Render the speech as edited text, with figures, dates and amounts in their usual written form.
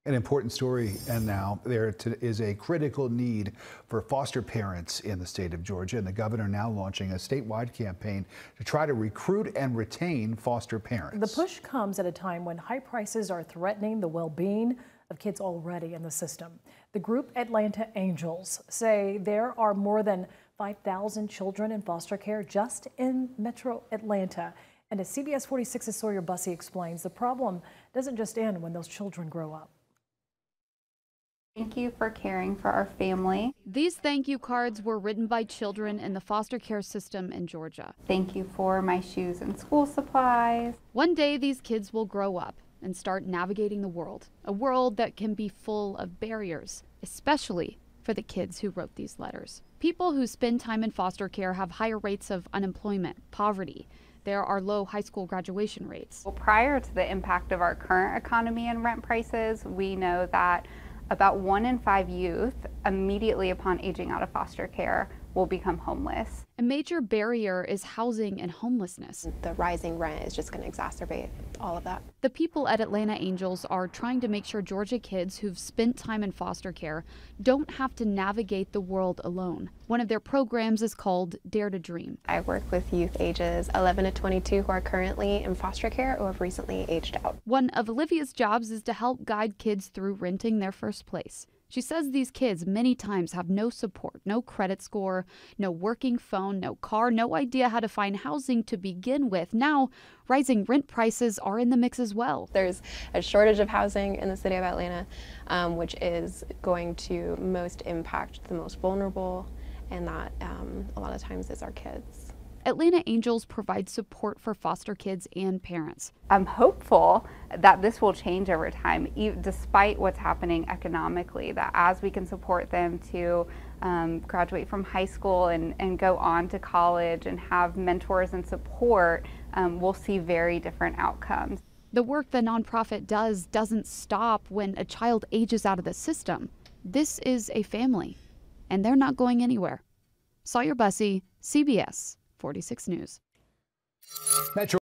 An important story, and now there is a critical need for foster parents in the state of Georgia, and the governor now launching a statewide campaign to try to recruit and retain foster parents. The push comes at a time when high prices are threatening the well-being of kids already in the system. The group Atlanta Angels say there are more than 5,000 children in foster care just in Metro Atlanta. And as CBS 46's Sawyer Bussey explains, the problem doesn't just end when those children grow up. Thank you for caring for our family. These thank you cards were written by children in the foster care system in Georgia. Thank you for my shoes and school supplies. One day these kids will grow up and start navigating the world, a world that can be full of barriers, especially for the kids who wrote these letters. People who spend time in foster care have higher rates of unemployment, poverty. There are low high school graduation rates. Well, prior to the impact of our current economy and rent prices, we know that about 1 in 5 youth immediately upon aging out of foster care will become homeless. A major barrier is housing and homelessness. The rising rent is just going to exacerbate all of that. The people at Atlanta Angels are trying to make sure Georgia kids who've spent time in foster care don't have to navigate the world alone. One of their programs is called Dare to Dream. I work with youth ages 11 to 22 who are currently in foster care or have recently aged out. One of Olivia's jobs is to help guide kids through renting their first place. She says these kids many times have no support, no credit score, no working phone, no car, no idea how to find housing to begin with. Now, rising rent prices are in the mix as well. There's a shortage of housing in the city of Atlanta, which is going to most impact the most vulnerable, and that a lot of times is our kids. Atlanta Angels provide support for foster kids and parents. I'm hopeful that this will change over time, despite what's happening economically, that as we can support them to graduate from high school and go on to college and have mentors and support, we'll see very different outcomes. The work the nonprofit does doesn't stop when a child ages out of the system. This is a family, and they're not going anywhere. Sawyer Bussey, CBS 46 News. Metro